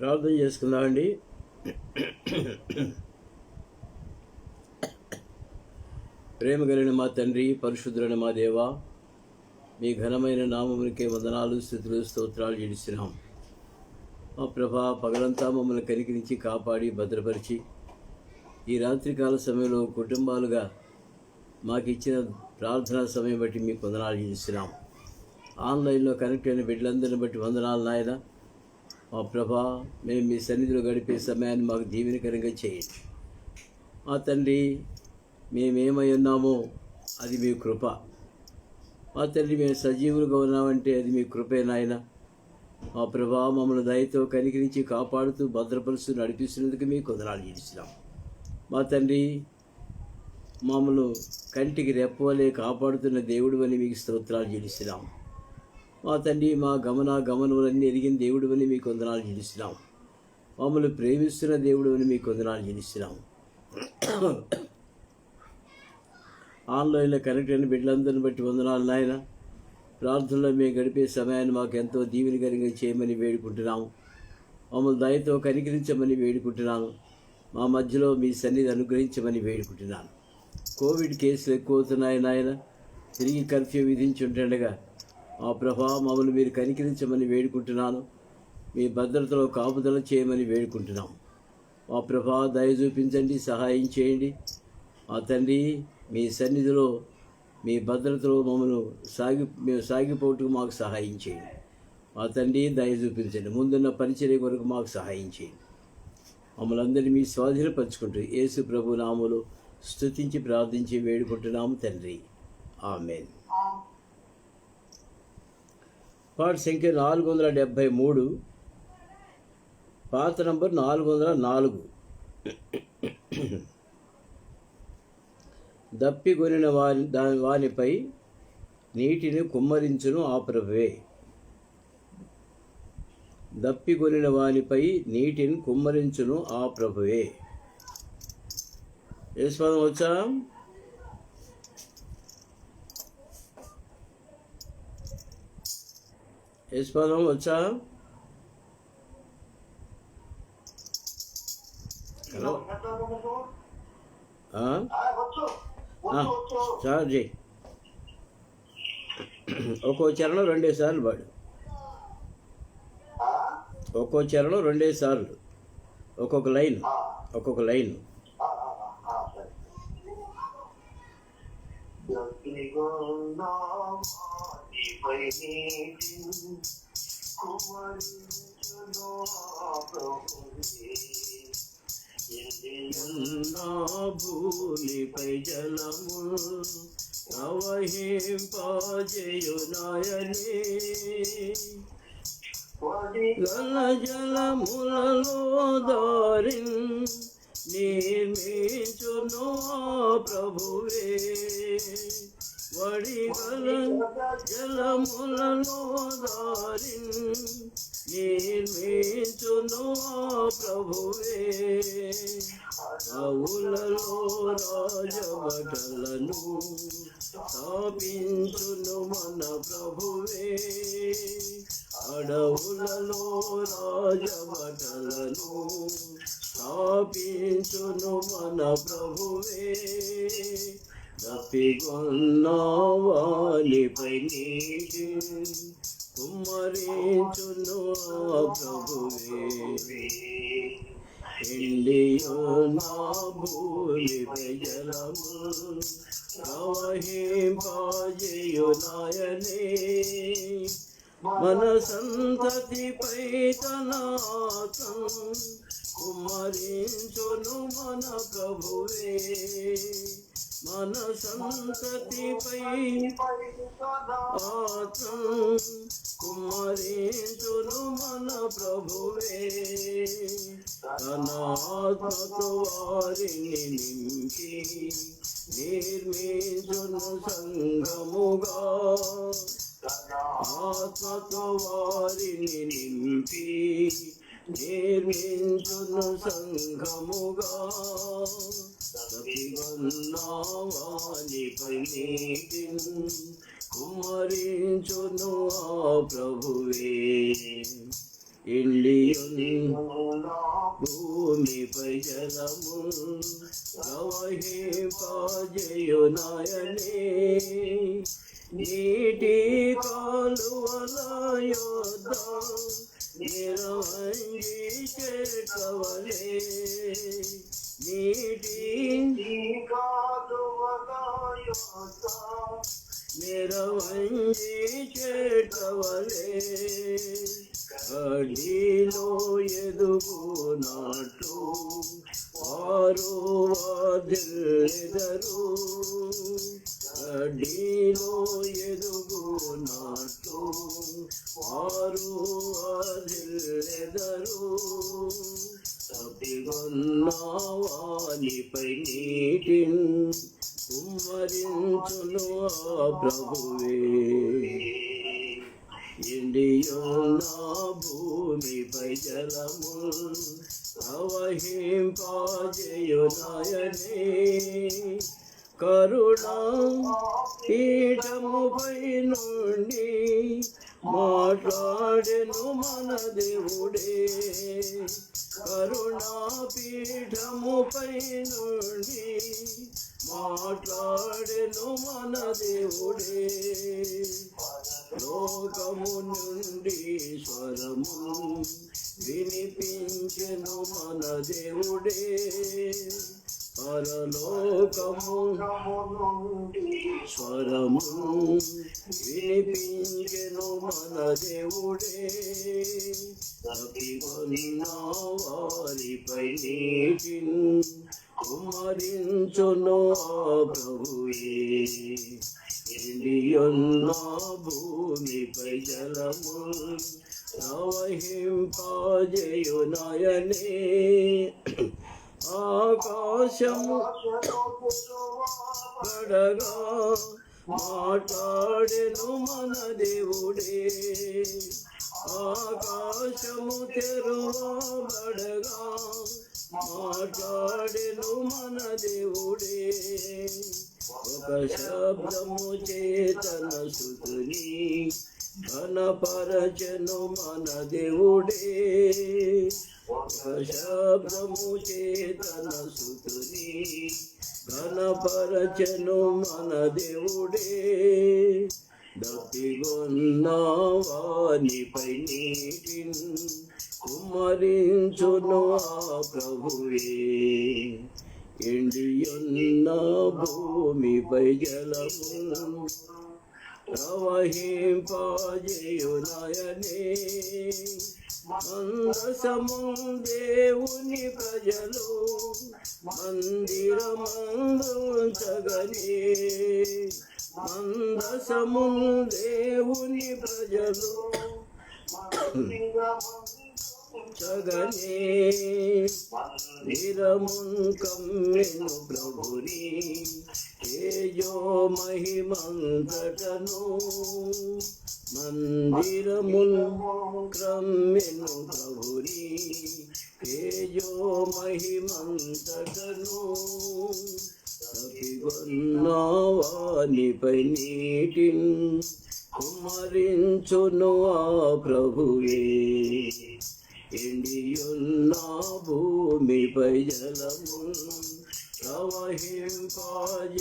ప్రార్థన చేసుకుందామండి. ప్రేమ కలిగిన మా తండ్రి, పరిశుద్ధులైన మా దేవ, మీ ఘనమైన నామమునికే వందనాలు, స్తుతులు, స్తోత్రాలు చెల్లిస్తున్నాం. మా ప్రభా, పగలంతా మమ్మల్ని కనికరించి కాపాడి భద్రపరిచి ఈ రాత్రికాల సమయంలో కుటుంబాలుగా మాకు ఇచ్చిన ప్రార్థనా సమయం బట్టి మీకు వందనాలు చెల్లిస్తున్నాం. ఆన్లైన్లో కనెక్ట్ అయిన బిడ్డలందరిని బట్టి వందనాలు నాయన. మా ప్రభా, మేము మీ సన్నిధిలో గడిపే సమయాన్ని మాకు దీవెనకరంగా చేయండి. మా తండ్రి, మేమేమై ఉన్నామో అది మీ కృప. మా తండ్రి, మేము సజీవులుగా ఉన్నామంటే అది మీ కృపే నాయన. మా ప్రభా, మమ్మల్ని దయతో కనికరించి కాపాడుతూ భద్రపరుస్తూ నడిపిస్తున్నందుకు మీకు వందనాలు చెల్లిస్తున్నాం. మా తండ్రి, మమ్మల్ని కంటికి రెప్పవలే కాపాడుతున్న దేవుడు అని మీకు స్తోత్రాలు చెల్లిస్తున్నాం. మా తండ్రి, మా గమనములన్నీ ఎరిగిన దేవుడు అని మీకు వందనాలు చెల్లిస్తున్నాం. మమ్మల్ని ప్రేమిస్తున్న దేవుడు అని మీకు వందనాలు చెల్లిస్తున్నాం. ఆన్లైన్లో కనెక్ట్ అయిన బిడ్డలందరిని బట్టి వందనాలు నాయన. ప్రార్థనలో మేము గడిపే సమయాన్ని మాకు ఎంతో దీవెనకరంగా చేయమని వేడుకుంటున్నాము. మమ్మల్ని దయతో కనికరించమని వేడుకుంటున్నాను. మా మధ్యలో మీ సన్నిధి అనుగ్రహించమని వేడుకుంటున్నాను. కోవిడ్ కేసులు ఎక్కువ అవుతున్నాయి నాయన. తిరిగి కర్ఫ్యూ విధించుంటుండగా మా ప్రభా, మమ్మల్ని మీరు కనికరించమని వేడుకుంటున్నాను. మీ భద్రతలో కాపుదల చేయమని వేడుకుంటున్నాం. మా ప్రభా, దయ చూపించండి, సహాయం చేయండి. మా తండ్రి, మీ సన్నిధిలో మీ భద్రతలో మేము సాగిపోవటకు మాకు సహాయం చేయండి. మా తండ్రి, దయ చూపించండి. ముందున్న పరిచర్య కొరకు మాకు సహాయం చేయండి. మమ్మల్ని అందరినీ మీ స్వాధీనపరుచుకుంటూ యేసు ప్రభు నామములో స్తుతించి ప్రార్థించి వేడుకుంటున్నాము తండ్రి. ఆమేన్. పాట సంఖ్య 473, పాత నంబర్ 404. దప్పికొనిన వానిపై నీటిని కుమ్మరించును ఆ ప్రభువే. దప్పికొనిన వానిపై నీటిని కుమ్మరించును ఆ ప్రభువే. యశ్వాదం వచ్చా? యశ్వాదం వచ్చా? హలో, సార్ జీ, ఒక్కో చరణం 2 సార్లు పాడు. ఒక్కో చరణం 2 సార్లు, ఒక్కొక్క లైన్. భూమిపై జలము ప్రవహింపజేయునాయనే. గల జలములలో దారిన్ నిర్మించును ప్రభువే. వడిగల జలములలో దారిన్ నిర్మించును ప్రభువే. అవులలో రాజభటలను స్థాపించును మన ప్రభువే. అడవులలో రాజభటలను స్థాపించును మన ప్రభువే. దప్పికొన్న వానిపై నీటి కుమ్మరించును ఆ ప్రభువే. ఎండియున్న భూమిపై జలము ప్రవహింపజేయునాయనే. మన సంతతిపై తన కుమ్మరించును మన ప్రభువే. మన సంతతిపై కుమ్మరించును మన ప్రభువే. తన ఆత్మతో వారిని నింపి నిర్మించును సంఘముగా. ఆత్మతో వారిని నింపి నిర్మించును సంఘముగా. వానిపై నీటిని కుమ్మరించును ఆ ప్రభువే. ఎండియున్న భూమిపై జలము ప్రవహింపజేయునాయనే నీటి కాలువల యొద్ద నిరవంగి చెట్లవలే నీటి కాలువల యొద్ద నిరవంగి చెట్లవలే కడిలో ఎదుగునాట్లు వారు వదిలెదరు కడిలో ఎదుగునాట్లు వారు వదిలెదరు తప్పిగొన్న వానిపై నీటిని కుమ్మరించును ఆ ప్రభువే ఎండియున్న భూమిపై జలము ప్రవహింపజేయునాయనే కరుణా పీఠముపై నుండి మాట్లాడెను మన దేవుడే కరుణా పీఠముపై నుండి మాట్లాడెను మన దేవుడే లోకము నుండి స్వరము వినిపించెను మన దేవుడే పరలోకము స్వరము వినిపించెను మన దేవుడే తప్పికొన్న వారిపై నీటిని కుమ్మరించును ఆ ప్రభువే ఎండియున్న భూమిపై జలము ప్రవహింపజేయునాయనే ఆకాశము పడగా మాట్లాడెను మన దేవుడే ఆకాశము తెరువబడగా మాట్లాడెను మన దేవుడే ఒక శబ్దము చేతన సుతుని ఘనపరచెను మన దేవుడే ఒక శబ్దము చేతన సుతుని ఘనపరచెను మన దేవుడే దప్పిగొన్న వానిపై నీటిని కుమ్మరించును ఆ ప్రభువే ఎండియున్న భూమిపై జలము ప్రవహింపజేయునాయనే మందసము దేవుని ప్రజలు మందిరమందుంచగనే మందసము దేవుని ప్రజలు చగనే నిరమున్ కమ్మెను ప్రభుని తేజో మహిమంతటను మందిరమున్ క్రమ్మెను ప్రభుని తేజో మహిమంతటను తప్పిగొన్న వానిపై నీటిని కుమ్మరించును ఆ ప్రభువే ఎండియున్న భూమిపై జలము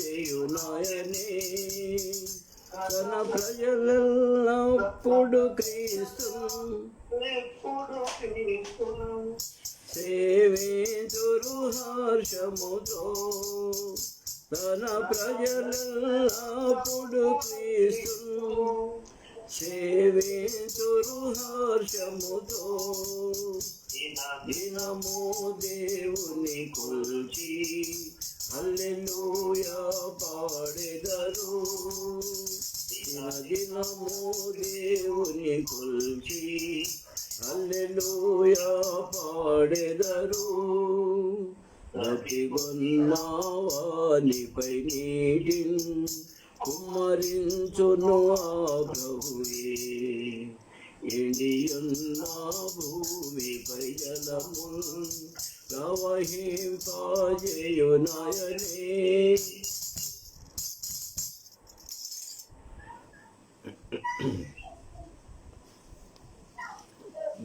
ప్రవహింపజేయునాయనే తన ప్రజలప్పుడు క్రీస్తు సేవించురు హర్షముతో తన ప్రజలప్పుడు క్రీస్తు సేవించురు హర్షముతో దినము దేవుని కొల్చి హల్లెలూయా పాడెదరు దినము దేవుని కొల్చి హల్లెలూయా పాడెదరు ప్రతిగొన్న వానిపై నీటిని కుమ్మరించును ఆ ప్రభువే ఎండియున్న భూమిపై జలము ప్రవహింపజేయునాయనే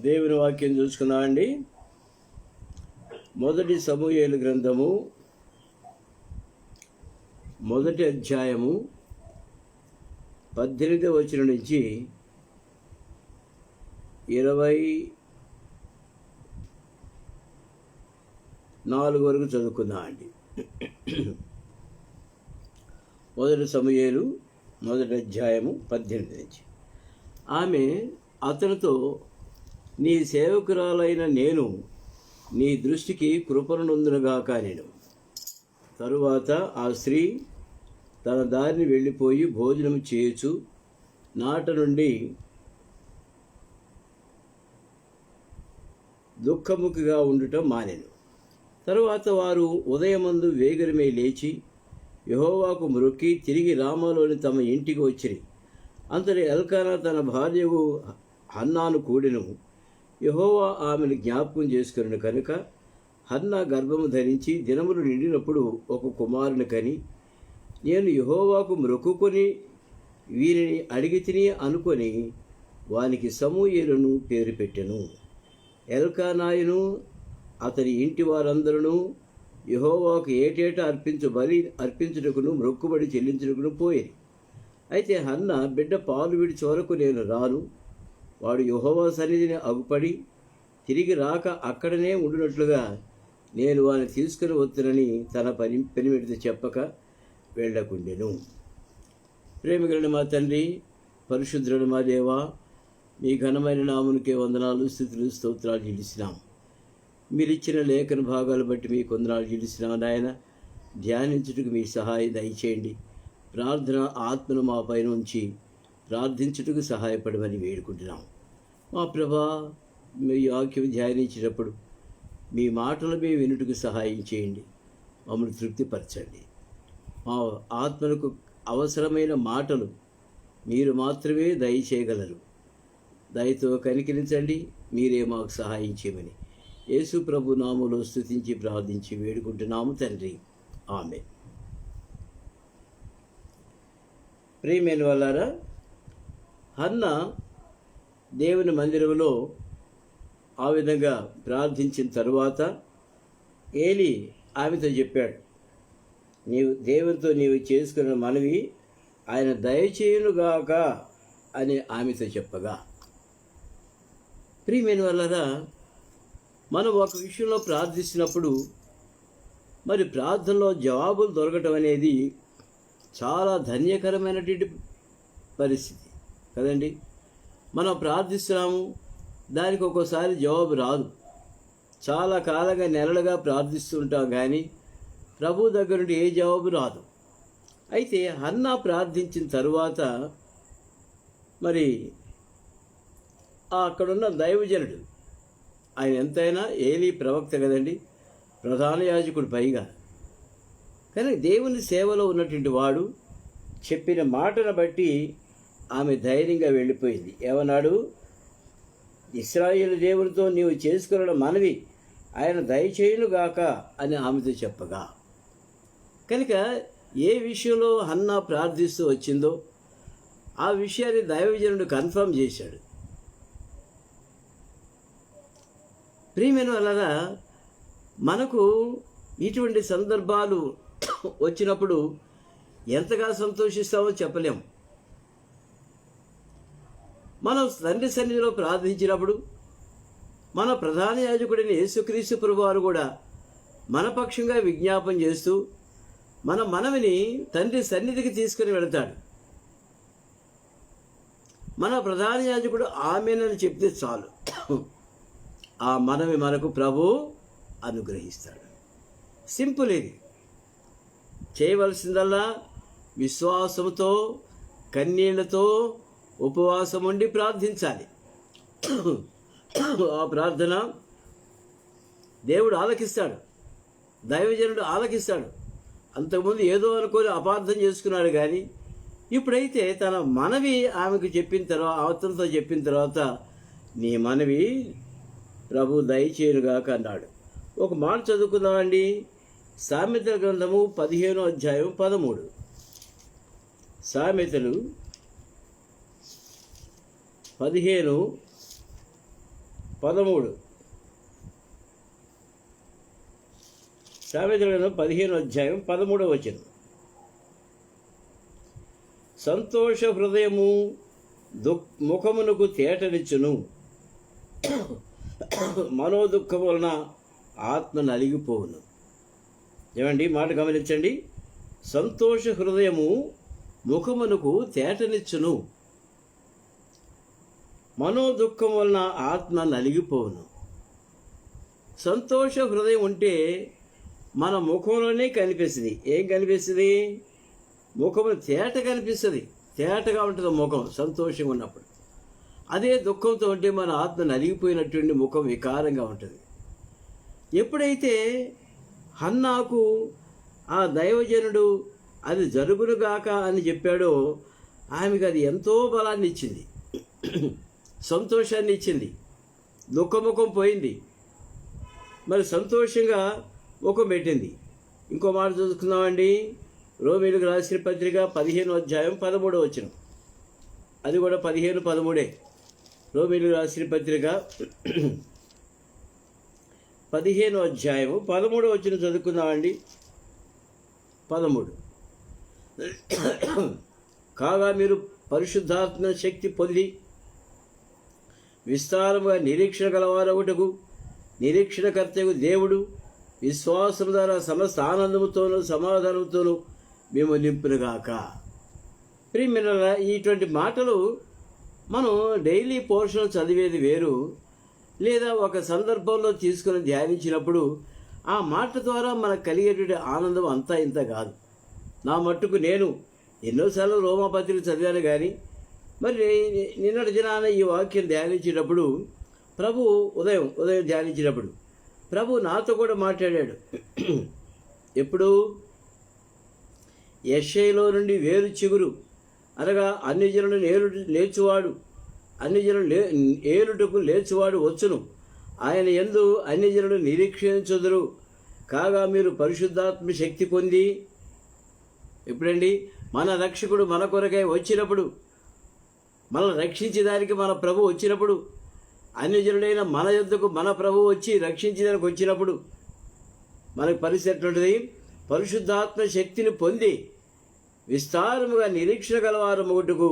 దేవుని వాక్యం చూసుకున్నామండి. మొదటి సమూయేలు గ్రంథము 1వ అధ్యాయము 18వ వచనం నుంచి 24 వరకు చదువుకుందామండి. మొదటి సమూయేలు 1వ అధ్యాయము 18 నుంచి. ఆమె అతనితో, నీ సేవకురాలైన నేను నీ దృష్టికి కృపణుందునుగాక నేను. తరువాత ఆ స్త్రీ తన దారిని వెళ్ళిపోయి భోజనం చేయొచ్చు నాట నుండి దుఃఖముఖిగా ఉండటం మానెను. తరువాత వారు ఉదయమందు వేగరమే లేచి యెహోవాకు మ్రొక్కి తిరిగి రామాలోని తమ ఇంటికి వచ్చిరి. అంతటి ఎల్కానా తన భార్యకు హన్నాను కూడెను. యెహోవా ఆమెను జ్ఞాపకం చేసుకుని కనుక హన్నా గర్భము ధరించి దినములు నిండినప్పుడు ఒక కుమారుని కని, నేను యెహోవాకు మ్రొక్కుకొని వీరిని అడిగి తిని అనుకొని వానికి సమూయేలును పేరు పెట్టెను. ఎల్కానాయును అతని ఇంటి వారందరూ యెహోవాకు ఏటేటా అర్పించుటకును మ్రొక్కుబడి చెల్లించుటకును పోయేది. అయితే హన్న, బిడ్డ పాలు విడిచి వరకు నేను రాను, వాడు యెహోవా సన్నిధిని అగుపడి తిరిగి రాక అక్కడనే ఉండినట్లుగా నేను వారిని తీసుకుని వద్దునని తన పెనిమిటితో చెప్పక వెళ్ళకుండెను. ప్రేమికులను మా తండ్రి, పరిశుద్ధులను మా దేవా, మీ ఘనమైన నామునికే వందనాలు, స్తుతులు, స్తోత్రాలు చెల్లిస్తున్నాం. మీరిచ్చిన లేఖన భాగాలు బట్టి మీకు వందనాలు చెల్లిస్తున్నాం నాయన. ధ్యానించుటకు మీ సహాయం దయచేయండి. ప్రార్థన ఆత్మను మా పైన ఉంచి ప్రార్థించుటకు సహాయపడమని వేడుకుంటున్నాం. మా ప్రభా, మీ వాక్యం ధ్యానించేటప్పుడు మీ మాటలు మేము వినుటకు సహాయం చేయండి. మమ్మల్ని తృప్తిపరచండి. మా ఆత్మలకు అవసరమైన మాటలు మీరు మాత్రమే దయచేయగలరు. దయతో కనికరించండి. మీరే మాకు సహాయం చేయమని యేసు ప్రభు నామములో స్తుతించి ప్రార్థించి వేడుకుంటున్నాము తండ్రి. ఆమేన్. ప్రియమైన వాళ్ళారా, హన్నా దేవుని మందిరంలో ఆ విధంగా ప్రార్థించిన తరువాత ఏలీ ఆమెతో చెప్పాడు, దేవునితో నీవు చేసుకున్న మనవి ఆయన దయచేయునుగాక అని ఆమెతో చెప్పగా. ప్రియమైన వాళ్ళారా, మనం ఒక విషయంలో ప్రార్థిస్తున్నప్పుడు మరి ప్రార్థనలో జవాబులు దొరకటం అనేది చాలా ధన్యకరమైనటువంటి పరిస్థితి కదండి. మనం ప్రార్థిస్తున్నాము, దానికి ఒక్కోసారి జవాబు రాదు. చాలా కాలంగా నెలలుగా ప్రార్థిస్తుంటాం కానీ ప్రభు దగ్గర నుండి ఏ జవాబు రాదు. అయితే హన్నా ప్రార్థించిన తరువాత మరి అక్కడున్న దైవజనుడు, ఆయన ఎంతైనా ఏలీ ప్రవక్త కదండి, ప్రధాన యాజకుడు పైగా. కానీ దేవుని సేవలో ఉన్నటువంటి వాడు చెప్పిన మాటను బట్టి ఆమె ధైర్యంగా వెళ్ళిపోయింది. ఏమన్నాడు? ఇశ్రాయేలు దేవునితో నీవు చేసుకున్న మనవి ఆయన దయచేయునుగాక అని ఆమెతో చెప్పగా. కనుక ఏ విషయంలో హన్నా ప్రార్థిస్తూ వచ్చిందో ఆ విషయాన్ని దైవజనుడు కన్ఫర్మ్ చేశాడు. ప్రియమైన వాళ్ళరా, మనకు ఇటువంటి సందర్భాలు వచ్చినప్పుడు ఎంతగా సంతోషిస్తామో చెప్పలేము. మనం తండ్రి సన్నిధిలో ప్రార్థించినప్పుడు మన ప్రధాన యాజకుడైన యేసుక్రీస్తు ప్రభువారు కూడా మన పక్షంగా విజ్ఞాపన చేస్తూ మన మనవిని తండ్రి సన్నిధికి తీసుకుని వెళతాడు. మన ప్రధాన యాజకుడు ఆమేనని చెప్తే చాలు, ఆ మనవి మనకు ప్రభు అనుగ్రహిస్తాడు. సింపుల్. ఇది చేయవలసిందల్లా విశ్వాసంతో కన్నీళ్లతో ఉపవాసం ఉండి ప్రార్థించాలి. ఆ ప్రార్థన దేవుడు ఆలకిస్తాడు, దైవజనుడు ఆలకిస్తాడు. అంతకుముందు ఏదో అనుకొని అపార్థం చేసుకున్నాడు కానీ ఇప్పుడైతే తన మనవి ఆమెకు చెప్పిన తర్వాత, అవతలతో చెప్పిన తర్వాత, నీ మనవి ప్రభు దయచేయునుగాక అన్నాడు. ఒక మాట చదువుకుందామండి. సామెతల గ్రంథము 15వ అధ్యాయం 13. సామెతలు 15 13 సామెతల గ్రంథం 15:13 సంతోష హృదయము ముఖమునకు తేటనిచ్చును, మనోదుఃఖం వలన ఆత్మ నలిగిపోవును. ఏమండి, మాట గమనించండి. సంతోష హృదయము ముఖమునకు తేటనిచ్చును, మనోదుఃఖం వలన ఆత్మ నలిగిపోవును. సంతోష హృదయం ఉంటే మన ముఖంలోనే కనిపిస్తుంది. ఏం కనిపిస్తుంది? ముఖము తేట కనిపిస్తుంది. తేటగా ఉంటుంది ముఖం సంతోషంగా ఉన్నప్పుడు. అదే దుఃఖంతో ఉంటే మన ఆత్మ నలిగిపోయినటువంటి ముఖం వికారంగా ఉంటుంది. ఎప్పుడైతే హన్నాకు ఆ దైవజనుడు అది జరుగునుగాక అని చెప్పాడో ఆమెకు అది ఎంతో బలాన్ని ఇచ్చింది, సంతోషాన్ని ఇచ్చింది. దుఃఖముఖం పోయింది, మరి సంతోషంగా ముఖం పెట్టింది. ఇంకో మాట చూసుకుందామండి. రోమీయులకు రాసిన పత్రిక 15:13. అది కూడా 15:13. రోమీయులకు రాసిన పత్రిక 15:13 చదువుకుందామండి. 13. కాగా మీరు పరిశుద్ధాత్మ శక్తి పొంది విస్తారముగా నిరీక్షణ గలవారొకటకు నిరీక్షణకర్తకు దేవుడు విశ్వాసం ద్వారా సమస్త ఆనందముతోనూ సమాధానంతోనూ మేము నింపునుగాక. ప్రియమిత్రులారా, ఇటువంటి మాటలు మనం డైలీ పోర్షన్ చదివేది వేరు, లేదా ఒక సందర్భంలో తీసుకుని ధ్యానించినప్పుడు ఆ మాట ద్వారా మనకు కలిగేటువంటి ఆనందం అంతా ఇంత కాదు. నా మట్టుకు నేను ఎన్నోసార్లు రోమాపత్రిక చదివాను, కానీ మరి నిన్నటి దినాన ఈ వాక్యం ధ్యానించేటప్పుడు ఉదయం ధ్యానించినప్పుడు ప్రభు నాతో కూడా మాట్లాడాడు. ఎప్పుడు? యెషయాలో నుండి వేరు చిగురు అనగా అన్ని జనులు లేచువాడు, అన్ని జనులు ఏలుటకు లేచువాడు వచ్చును, ఆయన యందు అన్ని జనులు నిరీక్షించుదురు. కాగా మీరు పరిశుద్ధాత్మ శక్తి పొంది. ఎప్పుడండి? మన రక్షకుడు మన కొరకై వచ్చినప్పుడు, మనల్ని రక్షించేదానికి మన ప్రభు వచ్చినప్పుడు, అన్యజనుడైన మన యొద్దకు మన ప్రభు వచ్చి రక్షించేదానికి వచ్చినప్పుడు మనకు పరిస్థితి ఉంటుంది. పరిశుద్ధాత్మ శక్తిని పొంది విస్తారముగా నిరీక్షణ గలవారు ఒకటుకు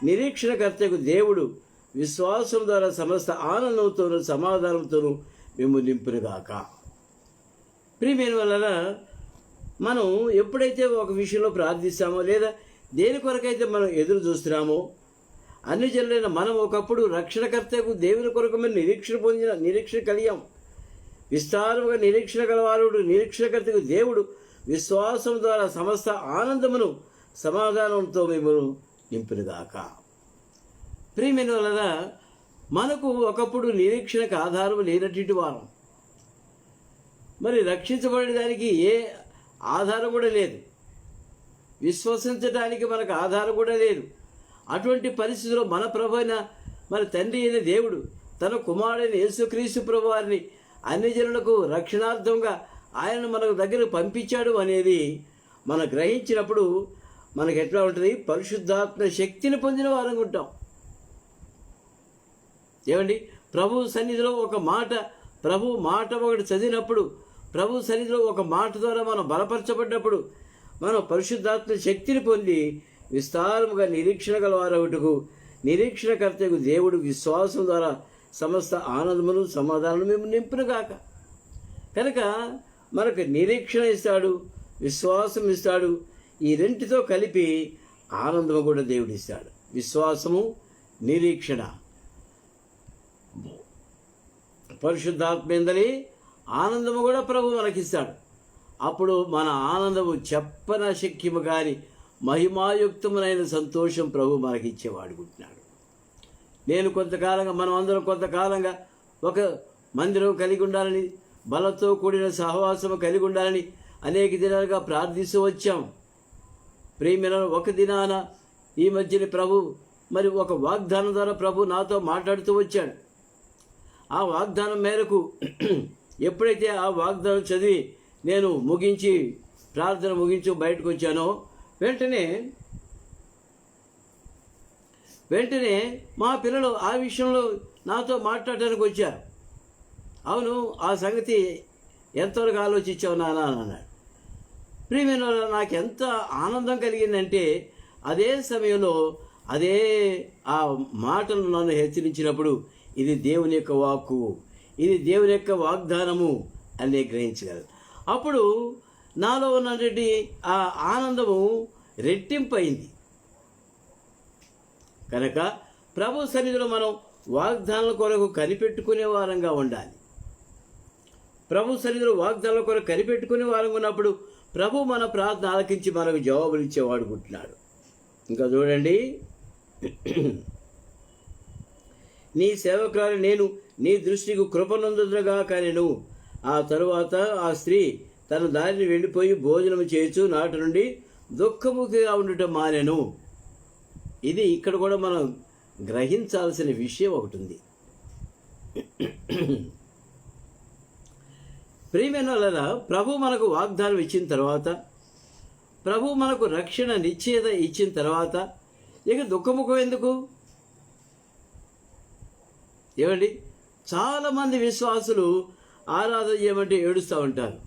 నిరీక్షణకర్తకు దేవుడు విశ్వాసం ద్వారా సమస్త ఆనందంతోనూ సమాధానంతోనూ మేము నింపునుగాక. ప్రియమైన వలన మనం ఎప్పుడైతే ఒక విషయంలో ప్రార్థిస్తామో, లేదా దేని కొరకైతే మనం ఎదురు చూస్తున్నామో, అన్ని జనులైన మనం ఒకప్పుడు రక్షణకర్తకు దేవుని కొరకు మేము నిరీక్షణ కలిగాం. విస్తారముగా నిరీక్షణ గలవారుడు నిరీక్షణకర్తకు దేవుడు విశ్వాసం ద్వారా సమస్త ఆనందమును సమాధానంతో మేము నింపునుగాక. ప్రియమైన వలన మనకు ఒకప్పుడు నిరీక్షణకు ఆధారం లేనటువంటి వారం, మరి రక్షించబడడానికి ఏ ఆధారం కూడా లేదు, విశ్వసించడానికి మనకు ఆధారం కూడా లేదు. అటువంటి పరిస్థితిలో మన ప్రభు అయిన మన తండ్రి అయిన దేవుడు తన కుమారుడైన యేసుక్రీస్తు ప్రభు వారిని అన్ని జనులకు రక్షణార్థంగా ఆయన మనకు దగ్గర పంపించాడు అనేది మనం గ్రహించినప్పుడు మనకు ఎట్లా ఉంటుంది? పరిశుద్ధాత్మ శక్తిని పొందిన వారంగా ఉంటాం. ఏమండి, ప్రభు సన్నిధిలో ఒక మాట, ప్రభు మాట ఒకటి చదివినప్పుడు, ప్రభు సన్నిధిలో ఒక మాట ద్వారా మనం బలపరచబడ్డప్పుడు మనం పరిశుద్ధాత్మ శక్తిని పొంది విస్తారముగా నిరీక్షణ గలవారొకటుకు నిరీక్షణకర్తకు దేవుడు విశ్వాసం ద్వారా సమస్త ఆనందమును సమాధానం మేము నింపునుగాక. కనుక మనకు నిరీక్షణ ఇస్తాడు, విశ్వాసం ఇస్తాడు. ఈ రెంటితో కలిపి ఆనందము కూడా దేవుడు ఇస్తాడు. విశ్వాసము, నిరీక్షణ, పరిశుద్ధాత్మేందని ఆనందము కూడా ప్రభు మనకిస్తాడు. అప్పుడు మన ఆనందము చెప్పనశక్యము కాని మహిమాయుక్తమునైన సంతోషం ప్రభు మనకిచ్చేవాడుకుంటున్నాడు. నేను కొంతకాలంగా, మనం అందరం కొంతకాలంగా ఒక మందిరం కలిగి ఉండాలని, బలతో కూడిన సహవాసము కలిగి ఉండాలని అనేక దినాలుగా ప్రార్థిస్తూ వచ్చాం. ప్రియమైన ఒక దినాన ఈ మధ్యన ప్రభు మరి ఒక వాగ్దానం ద్వారా ప్రభు నాతో మాట్లాడుతూ వచ్చాడు. ఆ వాగ్దానం మేరకు ఎప్పుడైతే ఆ వాగ్దానం చదివి నేను ప్రార్థన ముగించి బయటకు వచ్చానో వెంటనే మా పిల్లలు ఆ విషయంలో నాతో మాట్లాడడానికి వచ్చారు. అవును, ఆ సంగతి ఎంతవరకు ఆలోచించావు నాన్న అని అన్నాడు. ప్రియమైన వాళ్ళ, నాకు ఎంత ఆనందం కలిగిందంటే అదే సమయంలో అదే ఆ మాటలు నన్ను హెచ్చరించినప్పుడు ఇది దేవుని యొక్క వాక్కు, ఇది దేవుని యొక్క వాగ్దానము అని నేను గ్రహించగలను. అప్పుడు నాలో ఉన్నటువంటి ఆ ఆనందము రెట్టింపైంది. కనుక ప్రభు సన్నిధిలో మనం వాగ్దానాల కొరకు కనిపెట్టుకునే వారంగా ఉండాలి. ప్రభు సన్నిధిలో వాగ్దానాల కొరకు కనిపెట్టుకునే వారంగా ఉన్నప్పుడు ప్రభు మన ప్రార్థన ఆలకించి మనకు జవాబులు ఇచ్చేవాడుకుంటున్నాడు. ఇంకా చూడండి, నీ సేవకురాలు నేను నీ దృష్టికి కృపనందుగాక నేను. ఆ తరువాత ఆ స్త్రీ తన దారిని వెళ్ళిపోయి భోజనం చేయొచ్చు నాటి నుండి దుఃఖముఖిగా ఉండటం మానెను. ఇది ఇక్కడ కూడా మనం గ్రహించాల్సిన విషయం ఒకటి ఉంది. ప్రియమైన వాళ్ళ, ప్రభు మనకు వాగ్దానం ఇచ్చిన తర్వాత, ప్రభు మనకు రక్షణ నిశ్చయత ఇచ్చిన తర్వాత ఇక దుఃఖముఖం ఎందుకు? ఏమండి, చాలామంది విశ్వాసులు ఆరాధన చేయమంటే ఏడుస్తూ ఉంటారు.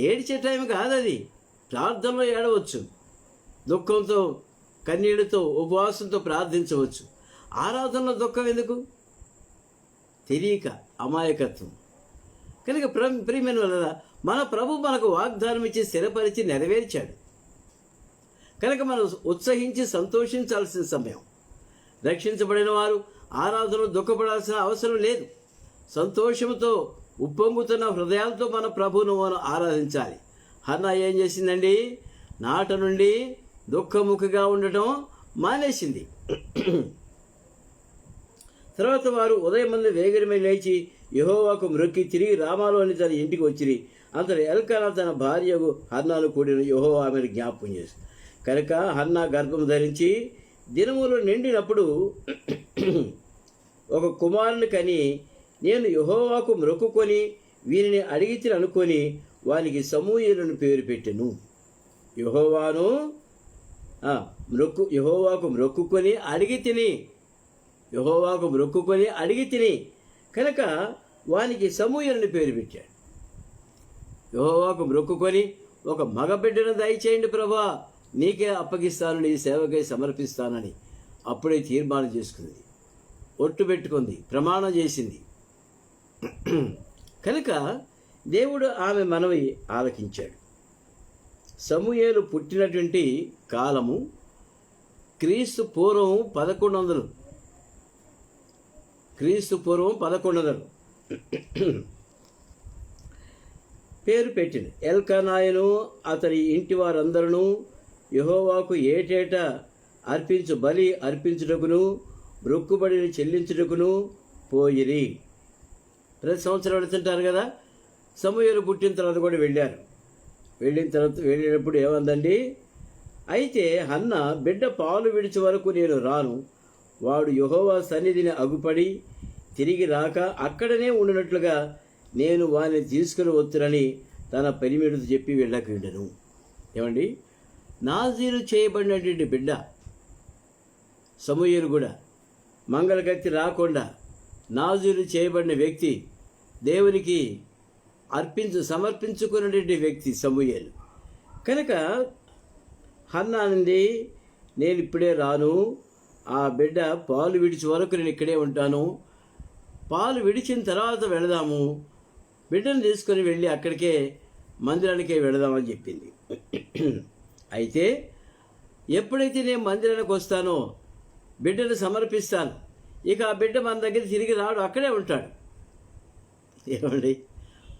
ఏడ్చే టైం కాదు అది, ప్రార్థనలో ఏడవచ్చు, దుఃఖంతో కన్నీళ్లతో ఉపవాసంతో ప్రార్థించవచ్చు. ఆరాధనలో దుఃఖం ఎందుకు? తెలియక, అమాయకత్వం. కనుక ప్రియమైన వల్ల మన ప్రభు మనకు వాగ్దానం ఇచ్చి స్థిరపరిచి నెరవేర్చాడు. కనుక మనం ఉత్సహించి సంతోషించాల్సిన సమయం. రక్షించబడిన వారు ఆరాధనలో దుఃఖపడాల్సిన అవసరం లేదు. సంతోషంతో ఉప్పొంగుతున్న హృదయాలతో మన ప్రభువును మనం ఆరాధించాలి. హన్నా ఏం చేసిందండి? నాట నుండి దుఃఖముఖిగా ఉండటం మానేసింది. తర్వాత వారు ఉదయం మంది వేగరమై లేచి యెహోవాకు మ్రొక్కి తిరిగి రామాలోని తన ఇంటికి వచ్చిరి. అంతలో ఎల్కానా తన భార్యకు హన్నాను కూడిన యెహోవా ఆమెను జ్ఞాపకం చేసి. కనుక హన్నా గర్భం ధరించి దినములు నిండినప్పుడు ఒక కుమారుని కని, నేను యెహోవాకు మ్రొక్కుకొని వీరిని అడిగితిని అనుకొని వానికి సమూయేలును పేరు పెట్టెను. యెహోవాకు మ్రొక్కుకొని అడిగి తిని కనుక వానికి సమూయేలుని పేరు పెట్టాడు. యెహోవాకు మ్రొక్కుకొని ఒక మగబిడ్డను దయచేయండి ప్రభా, నీకే అప్పగిస్తాను, నీ సేవకై సమర్పిస్తానని అప్పుడే తీర్మానం చేసుకుంది, ఒట్టు పెట్టుకుంది, ప్రమాణం చేసింది. కనుక దేవుడు ఆమె మనవి ఆలకించాడు. సమూయేలు పుట్టినటువంటి కాలము క్రీస్తు పూర్వం 1100 పేరు పెట్టింది. ఎల్కానాయును అతని ఇంటి వారందరూ యెహోవాకు ఏటేటా బలి అర్పించుటకును మ్రొక్కుబడిని చెల్లించుటకును పోయిరి. ప్రతి సంవత్సరం వెళుతుంటారు కదా. సమూయేలు పుట్టిన తర్వాత కూడా వెళ్ళినప్పుడు ఏమందండి? అయితే హన్న, బిడ్డ పాలు విడిచే వరకు నేను రాను, వాడు యెహోవా సన్నిధిని అగుపడి తిరిగి రాక అక్కడనే ఉండినట్లుగా నేను వారిని తీసుకుని వస్తునని తన పెనిమిడితో చెప్పి వెళ్ళకుండెను. ఏమండి, నాజీరు చేయబడినటువంటి బిడ్డ సమూయేలు కూడా మంగళకత్తి రాకుండా నాజీరు చేయబడిన వ్యక్తి, దేవునికి సమర్పించుకున్నటువంటి వ్యక్తి సమూయేలు. కనుక హన్నా నుండి నేను ఇప్పుడే రాను, ఆ బిడ్డ పాలు విడిచి వరకు నేను ఇక్కడే ఉంటాను, పాలు విడిచిన తర్వాత వెళదాము, బిడ్డను తీసుకొని వెళ్ళి అక్కడికే మందిరానికే వెళదామని చెప్పింది. అయితే ఎప్పుడైతే నేను మందిరానికి వస్తానో బిడ్డను సమర్పిస్తాను, ఇక ఆ బిడ్డ మన దగ్గర తిరిగి రాడు, అక్కడే ఉంటాడు. ఏమండి,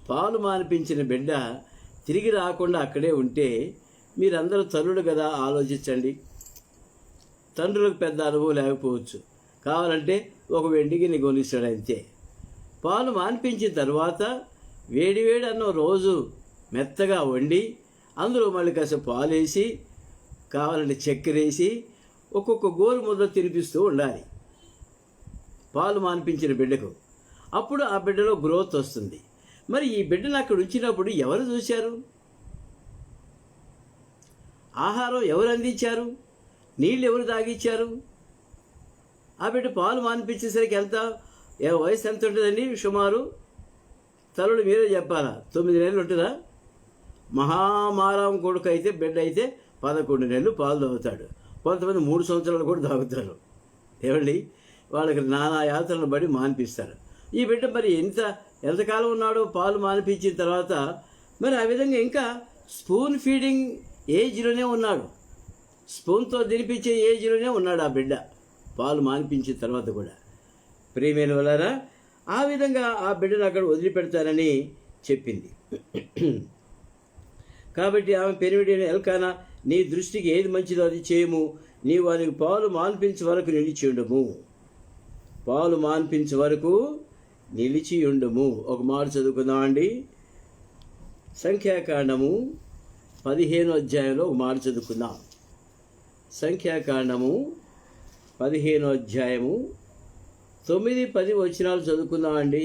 పాలు మానిపించిన బిడ్డ తిరిగి రాకుండా అక్కడే ఉంటే మీరందరూ తల్లులు కదా, ఆలోచించండి. తండ్రులకు పెద్ద అనుభవం లేకపోవచ్చు, కావాలంటే ఒక వెండిగిని కొనిస్తాడు అంతే. పాలు మానిపించిన తర్వాత వేడివేడి అన్నం రోజు మెత్తగా వండి అందులో మళ్ళీ కాస్త పాలు వేసి కావాలంటే చక్కెర వేసి ఒక్కొక్క గోరు ముద్ద తినిపిస్తూ ఉండాలి పాలు మానిపించిన బిడ్డకు. అప్పుడు ఆ బిడ్డలో గ్రోత్ వస్తుంది. మరి ఈ బిడ్డను అక్కడ ఉంచినప్పుడు ఎవరు చూశారు? ఆహారం ఎవరు అందించారు? నీళ్ళు ఎవరు తాగిచ్చారు? ఆ బిడ్డ పాలు మానిపించేసరికి వయసు ఎంత ఉంటుందండి? సుమారు తల్లుడు మీరే చెప్పాలా, 9 నెలలు ఉంటుందా? మహామారం కొడుకు అయితే బిడ్డ అయితే 11 నెలలు పాలు తాగుతాడు. కొంతమంది 3 సంవత్సరాలు కూడా తాగుతారు. ఏమండి, వాళ్ళకి నానా యాత్రలను బట్టి మాన్పిస్తారు. ఈ బిడ్డ మరి ఎంతకాలం ఉన్నాడో పాలు మానిపించిన తర్వాత మరి ఆ విధంగా ఇంకా స్పూన్ ఫీడింగ్ ఏజ్లోనే ఉన్నాడు. స్పూన్తో తినిపించే ఏజ్లోనే ఉన్నాడు ఆ బిడ్డ, పాలు మానిపించిన తర్వాత కూడా. ప్రియమైన వాళ్ళారా, ఆ విధంగా ఆ బిడ్డను అక్కడ వదిలిపెడతానని చెప్పింది. కాబట్టి ఆమె పెనిమిడైన ఎల్కానా, నీ దృష్టికి ఏది మంచిదో అది చేయము, నీవు వానికి పాలు మాన్పించే వరకు నిలిచి ఉండము. పాలు మాన్పించే వరకు నిలిచి ఉండము. ఒక మాట చదువుకుందామండి. సంఖ్యాకాండము 15వ అధ్యాయంలో ఒక మాట చదువుకుందాం. సంఖ్యాకాండము 15వ అధ్యాయము 9-10 వచనాలు చదువుకుందామండి.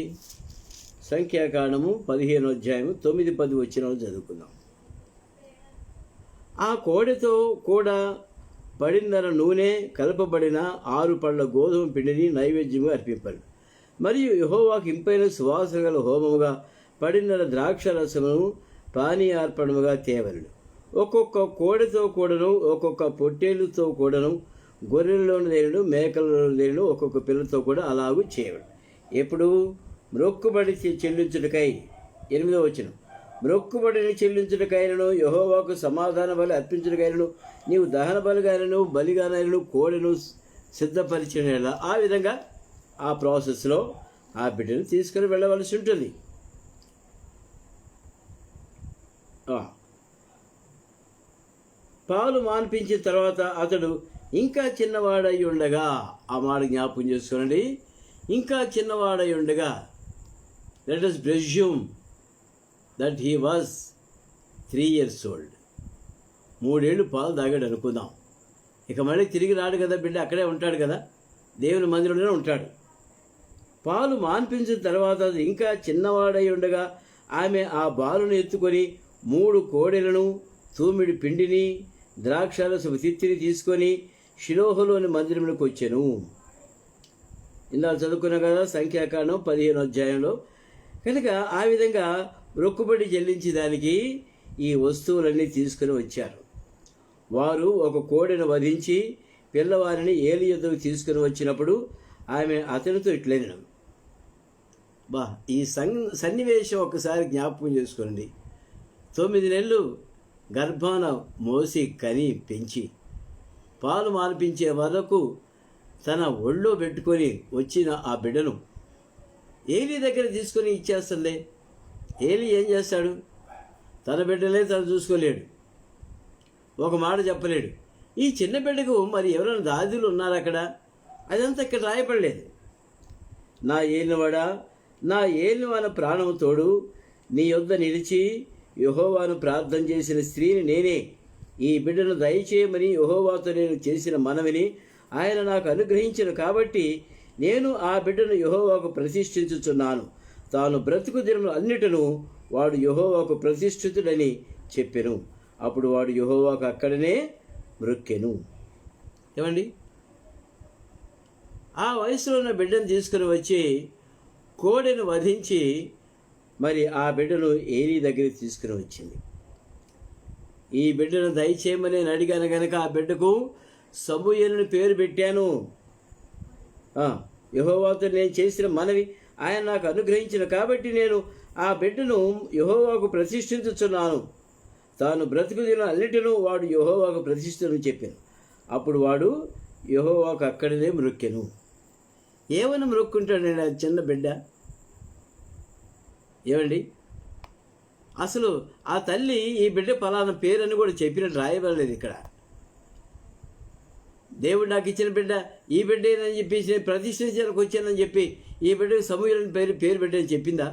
సంఖ్యాకాండము 15వ అధ్యాయము 9-10 వచనాలు చదువుకుందాం. ఆ కోడెతో కూడా పడిందర నూనె కలపబడిన 6 పళ్ళ గోధుమ పిండిని నైవేద్యముగా అర్పింపరు. మరియు యెహోవాకు ఇంపైన సువాసన గల హోమముగా పడిందర ద్రాక్ష రసమును పానీయార్పణముగా తేవలను. ఒక్కొక్క కోడెతో కూడాను, ఒక్కొక్క పొట్టేలుతో కూడాను, గొర్రెల్లోని దేనిను, మేకలలోని దేనిను, ఒక్కొక్క పిల్లతో కూడా అలాగూ చేయవలను. ఎప్పుడు? మ్రొక్కుబడి చెల్లించుటకై. 8వ వచనం. మ్రొక్కుబడిని చెల్లించుటకైనను, యెహోవాకు సమాధాన బలి అర్పించుటకైనను, నీవు దహన బలిగానను బలిగానైనను కోడెను సిద్ధపరిచిన. ఆ విధంగా ఆ ప్రాసెస్లో ఆ బిడ్డను తీసుకుని వెళ్ళవలసి ఉంటుంది. పాలు మాన్పించిన తర్వాత అతడు ఇంకా చిన్నవాడై ఉండగా, ఆ మాట జ్ఞాపకం చేసుకోనండి, ఇంకా చిన్నవాడై ఉండగా, let us presume that he was 3 years old. 3 ఏళ్ళు పాలు తాగాడు అనుకుందాం. ఇక మళ్ళీ తిరిగి రాడు కదా, బిడ్డ అక్కడే ఉంటాడు కదా, దేవుని మందిరంలోనే ఉంటాడు. పాలు మాన్పించిన తర్వాత ఇంకా చిన్నవాడై ఉండగా ఆమె ఆ బాలును ఎత్తుకొని 3 కోడెలను, తూమిడి పిండిని, ద్రాక్షారసపు తిత్తిని తీసుకొని షిలోహులోని మందిరంలోకి వచ్చాను. ఇందాక చదువుకున్నాం కదా సంఖ్యాకాండం 15వ అధ్యాయంలో. కనుక ఆ విధంగా మొక్కుబడి చెల్లించి దానికి ఈ వస్తువులన్నీ తీసుకుని వచ్చారు. వారు ఒక కోడెను వధించి పిల్లవారిని ఏలి యొద్దకు తీసుకుని వచ్చినప్పుడు ఆమె అతనితో ఇట్లనేను. ఈ సన్నివేశం ఒకసారి జ్ఞాపకం చేసుకోండి. 9 నెలలు గర్భాన మోసి కని పెంచి పాలు మాన్పించే వరకు తన ఒళ్ళో పెట్టుకొని వచ్చిన ఆ బిడ్డను ఏలి దగ్గర తీసుకొని ఇచ్చేస్తుందే. ఏలి ఏం చేస్తాడు? తన బిడ్డలే తను చూసుకోలేడు, ఒక మాట చెప్పలేడు. ఈ చిన్న బిడ్డకు మరి ఎవరైనా దాదులు ఉన్నారు అక్కడ? అదంతా ఇక్కడ రాయపడలేదు. నా ఏలినవాడా, నా ఏలినవాన ప్రాణము తోడు, నీ యొద్ద నిలిచి యెహోవాను ప్రార్థన చేసిన స్త్రీని నేనే. ఈ బిడ్డను దయచేయమని యెహోవాతో నేను చేసిన మనవిని ఆయన నాకు అనుగ్రహించిన కాబట్టి నేను ఆ బిడ్డను యెహోవాకు ప్రతిష్ఠించుచున్నాను. తాను బ్రతుకు దినములు అన్నిటను వాడు యెహోవాకు ప్రతిష్ఠితుడని చెప్పెను. అప్పుడు వాడు యెహోవాకు అక్కడనే మ్రొక్కెను. ఏమండి, ఆ వయసులో ఉన్న బిడ్డను తీసుకుని వచ్చి కోడెను వధించి మరి ఆ బిడ్డను ఏలీ దగ్గరికి తీసుకుని వచ్చింది. ఈ బిడ్డను దయచేయమని నేను అడిగాను కనుక ఆ బిడ్డకు సమూయేలుని పేరు పెట్టాను. యెహోవాతో నేను చేసిన మనవి ఆయన నాకు అనుగ్రహించిన కాబట్టి నేను ఆ బిడ్డను యెహోవాకు ప్రతిష్ఠించుచున్నాను. తాను బ్రతుకు దినం అన్నిటినూ వాడు యెహోవాకు ప్రతిష్ఠను చెప్పాను. అప్పుడు వాడు యెహోవాకు అక్కడనే మ్రొక్కెను. ఏమని మ్రొక్కుంటాడు నేను చిన్న బిడ్డ? ఏమండి, అసలు ఆ తల్లి ఈ బిడ్డ పలానా పేరని కూడా చెప్పినట్టు రాయబడలేదు ఇక్కడ. దేవుడు నాకు ఇచ్చిన బిడ్డ ఈ బిడ్డేనని చెప్పి ప్రతిష్ఠించడానికి వచ్చానని చెప్పి ఈ బిడ్డకు సమూయేలు పేరు పెట్టని చెప్పిందా?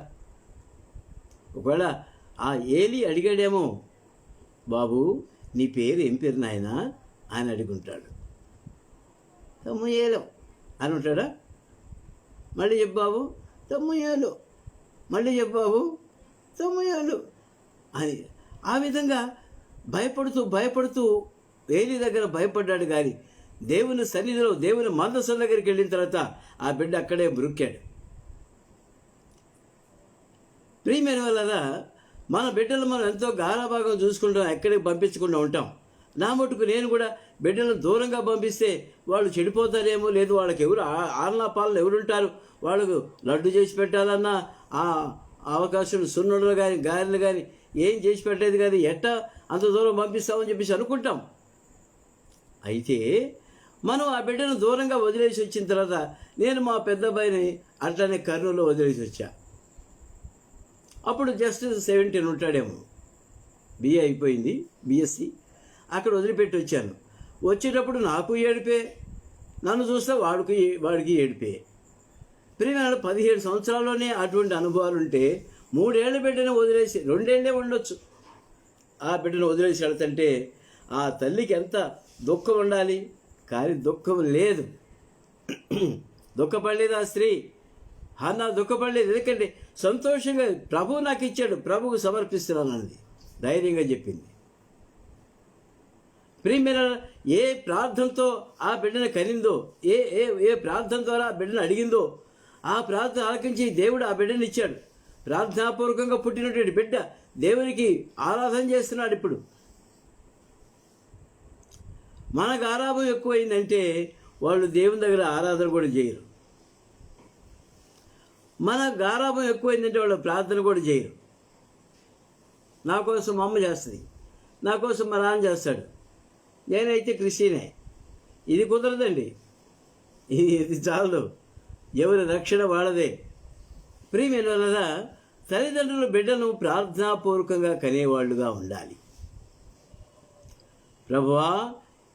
ఒకవేళ ఆ ఏలి అడిగాడేమో, బాబు నీ పేరు ఏం పేరు నాయనా అని అడుగుంటాడు. సమూయేలు అని ఉంటాడా? మళ్ళీ చెప్పు బాబు సమూయేలు, మళ్ళీ చెప్పు బాబు సమూయేలు అని. ఆ విధంగా భయపడుతూ ఏలి దగ్గర భయపడ్డాడు. కానీ దేవుని సన్నిధిలో దేవుని మందసం దగ్గరికి వెళ్ళిన తర్వాత ఆ బిడ్డ అక్కడే మ్రొక్కాడు. ప్రియమైన వల్ల మన బిడ్డలు మనం ఎంతో గారాభాగం చూసుకుంటాం, ఎక్కడికి పంపించకుండా ఉంటాం. నా మటుకు నేను కూడా బిడ్డలను దూరంగా పంపిస్తే వాళ్ళు చెడిపోతారేమో, లేదు వాళ్ళకి ఎవరు ఆలనా పాలన ఎవరుంటారు, వాళ్ళకు లడ్డు చేసి పెట్టాలన్నా ఆ అవకాశం సున్నుండలు కానీ గారెలు కానీ ఏం చేసి పెట్టలేదు కానీ ఎట్టా అంత దూరం పంపిస్తామని చెప్పేసి అనుకుంటాం. అయితే మనం ఆ బిడ్డను దూరంగా వదిలేసి వచ్చిన తర్వాత, నేను మా పెద్ద అబ్బాయిని అట్లనే కర్నూలులో వదిలేసి వచ్చా. అప్పుడు జస్ట్ 17 ఉంటాడేమో, బిఏ అయిపోయింది, బిఎస్సి. అక్కడ వదిలిపెట్టి వచ్చాను. వచ్చేటప్పుడు నాకు ఏడిపే, నన్ను చూస్తే వాడికి ఏడిపే. ప్రియమైన 17 సంవత్సరాల్లోనే అటువంటి అనుభవాలు ఉంటే 3 ఏళ్ల బిడ్డను వదిలేసి, 2 ఏళ్లే ఉండొచ్చు, ఆ బిడ్డను వదిలేసి వెళ్తుంటే ఆ తల్లికి ఎంత దుఃఖం ఉండాలి. కానీ దుఃఖం లేదు, దుఃఖపడలేదు ఆ స్త్రీ. నా దుఃఖపడలేదు, ఎందుకంటే సంతోషంగా ప్రభువు నాకు ఇచ్చాడు, ప్రభువుకు సమర్పిస్తున్నానన్నది ధైర్యంగా చెప్పింది. ప్రియమైన ఏ ప్రార్థనతో ఆ బిడ్డను కనిందో, ఏ ఏ ఏ ప్రార్థన ద్వారా ఆ బిడ్డను అడిగిందో, ఆ ప్రార్థన ఆలకించి దేవుడు ఆ బిడ్డను ఇచ్చాడు. ప్రార్థనాపూర్వకంగా పుట్టినటువంటి బిడ్డ దేవునికి ఆరాధన చేస్తున్నాడు. ఇప్పుడు మనకు ఆరాధన ఎక్కువైందంటే వాళ్ళు దేవుని దగ్గర ఆరాధన కూడా చేయరు. మన గారాభం ఎక్కువైందంటే వాళ్ళు ప్రార్థన కూడా చేయరు. నా కోసం మా అమ్మ చేస్తుంది, నా కోసం మా నాన్న చేస్తాడు, నేనైతే క్రిస్టియనే. ఇది కుదరదండి, ఇది చాలు, ఎవరి రక్షణ వాళ్ళదే. ప్రియమైన వల్ల తల్లిదండ్రుల బిడ్డను ప్రార్థనాపూర్వకంగా కనేవాళ్ళుగా ఉండాలి. ప్రభువా,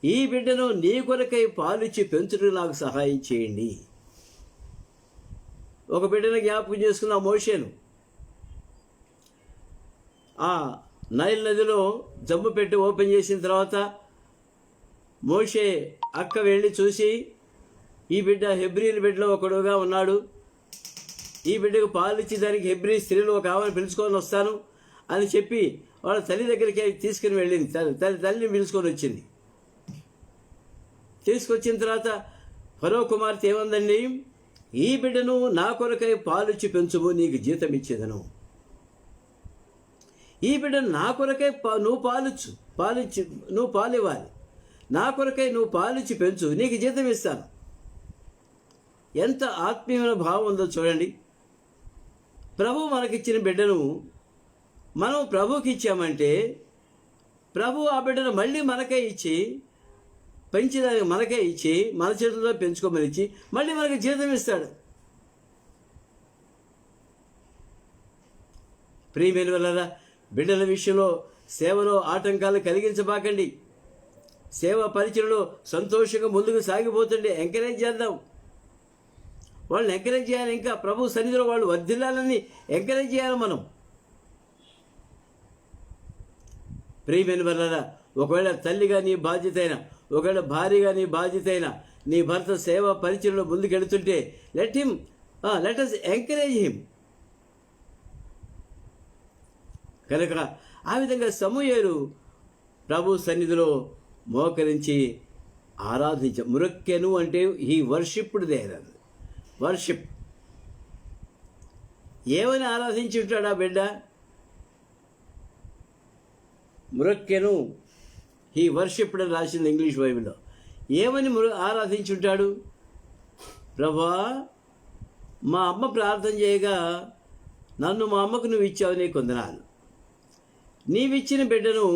ఈ బిడ్డను నీ కొరకై పాలిచ్చి పెంచుటకు నాకు సహాయం చేయండి. ఒక బిడ్డను జ్ఞాపకం చేసుకున్న మోషేను ఆ నైల్ నదిలో జమ్ము పెట్టి ఓపెన్ చేసిన తర్వాత మోషే అక్క వెళ్ళి చూసి, ఈ బిడ్డ హెబ్రీల బిడ్డలో ఒకడుగా ఉన్నాడు, ఈ బిడ్డకు పాలిచ్చి దానికి హెబ్రీ స్త్రీలు ఒక ఆమెను పిలుచుకొని వస్తాను అని చెప్పి వాళ్ళ తల్లి దగ్గరికి తీసుకుని వెళ్ళింది. తల్లిని పిలుచుకొని వచ్చింది. తీసుకొచ్చిన తర్వాత ఫరో కుమార్తె ఏమందండి, ఈ బిడ్డను నా కొరకై పాలిచ్చి పెంచుము, నీకు జీతం ఇచ్చేదను. ఈ బిడ్డను నా కొరకై నువ్వు నువ్వు పాలివ్వాలి, నా కొరకై నువ్వు పాలిచ్చి పెంచు, నీకు జీతం ఇస్తాను. ఎంత ఆత్మీయమైన భావం ఉందో చూడండి. ప్రభు మనకిచ్చిన బిడ్డను మనం ప్రభుకి ఇచ్చామంటే, ప్రభు ఆ బిడ్డను మళ్ళీ మనకే ఇచ్చి, పెంచడానికి మనకే ఇచ్చి, మన చేతుల్లో పెంచుకోమని ఇచ్చి మళ్ళీ మనకి జీతం ఇస్తాడు. ప్రియమైన వల్ల బిడ్డల విషయంలో సేవలో ఆటంకాలు కలిగించబాకండి. సేవ పరిచయలో సంతోషంగా ముందుకు సాగిపోతుండే ఎంకరేజ్ చేద్దాం. వాళ్ళని ఎంకరేజ్ చేయాలి, ఇంకా ప్రభు సన్నిధిలో వాళ్ళు వర్ధిల్లాలని ఎంకరేజ్ చేయాలి మనం. ప్రియమైన వల్ల ఒకవేళ తల్లిగా నీ బాధ్యత అయినా, ఒకవేళ భార్యగా నీ బాధ్యత అయినా, నీ భర్త సేవ పరిచయంలో ముందుకెళ్తుంటే లెట్ us ఎంకరేజ్ హిమ్. కనుక ఆ విధంగా సమూయేలు ప్రభు సన్నిధిలో మోకరించి మురక్కెను అంటే హీ వర్షిప్డ్ దేర్. వర్షిప్ ఏమని ఆరాధించి ఉంటాడు ఆ బిడ్డ? మురక్కెను, హీ వర్షిప్డ్ అని రాసింది ఇంగ్లీష్ బైబిల్లో. ఏమని ఆరాధించుంటాడు? ప్రభా, మా అమ్మ ప్రార్థన చేయగా నన్ను మా అమ్మకు నువ్వు ఇచ్చావు, నీకు వందనాలు. నీవిచ్చిన బిడ్డను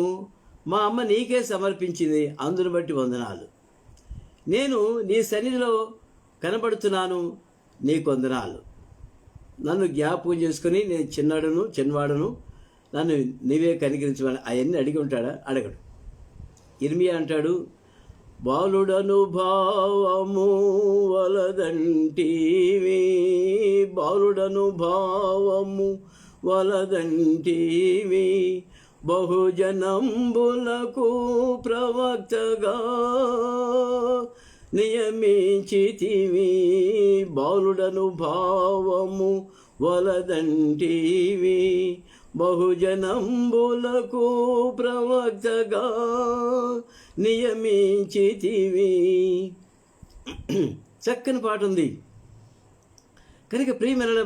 మా అమ్మ నీకే సమర్పించింది, అందును బట్టి వందనాలు. నేను నీ సన్నిధిలో కనబడుతున్నాను, నీకు వందనాలు. నన్ను జ్ఞాపకం చేసుకుని నేను చిన్నవాడును, నన్ను నీవే కనికరించమని అవన్నీ అడిగి ఉంటాడా? అడగడు. ఇర్మియా అంటాడు, బాలుడను భావము వలదంటివి, బాలుడను భావము వలదంటివి, బహుజనంబులకు ప్రవక్తగా నియమించితివి, బాలుడను భావము వలదంటివి, బహుజనంబులకు ప్రవక్తగా నియమించితివి. చక్కని పాట ఉంది. కనుక ప్రియమైన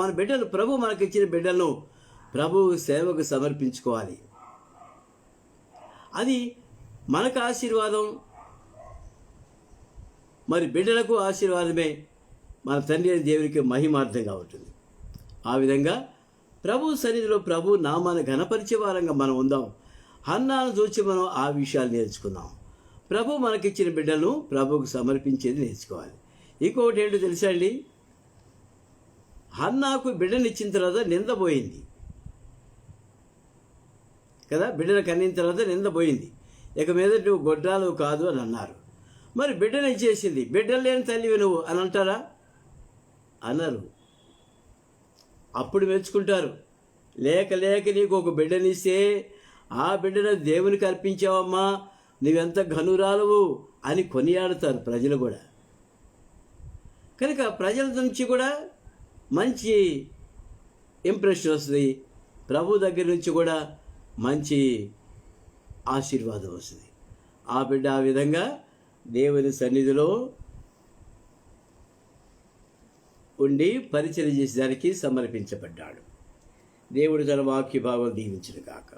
మన బిడ్డలు, ప్రభు మనకిచ్చిన బిడ్డలను ప్రభు సేవకు సమర్పించుకోవాలి. అది మనకు ఆశీర్వాదం, మరి బిడ్డలకు ఆశీర్వాదమే. మన తండ్రి అయిన దేవునికి మహిమార్థంగా ఉంటుంది. ఆ విధంగా ప్రభు సన్నిధిలో ప్రభు నామాన్ని ఘనపరిచే వారంగా మనం ఉందాం. హన్నాను చూచి మనం ఆ విషయాలు నేర్చుకుందాం. ప్రభు మనకిచ్చిన బిడ్డలను ప్రభువుకు సమర్పించేది నేర్చుకోవాలి. ఇంకొకటి ఏంటో తెలుసా అండి, హన్నాకు బిడ్డనిచ్చిన తర్వాత నిందపోయింది కదా. బిడ్డను కన్నిన తర్వాత నిందపోయింది. ఇక మీద నువ్వు గొడ్రాలు కాదు అని అన్నారు. మరి బిడ్డను ఇచ్చేసింది. బిడ్డలు లేని తల్లివి నువ్వు అని అంటారా? అన్నారు. అప్పుడు మెచ్చుకుంటారు. లేక నీకు ఒక బిడ్డనిస్తే ఆ బిడ్డను దేవునికి అర్పించావమ్మా, నువ్వెంత ఘనురాలువు అని కొనియాడుతారు ప్రజలు కూడా. కనుక ప్రజల నుంచి కూడా మంచి ఇంప్రెషన్ వస్తుంది. ప్రభు దగ్గర నుంచి కూడా మంచి ఆశీర్వాదం వస్తుంది. ఆ బిడ్డ ఆ విధంగా దేవుని సన్నిధిలో ఉండి పరిచయం చేసేదానికి సమర్పించబడ్డాడు. దేవుడు తన వాక్య భావం దీవించును గాక.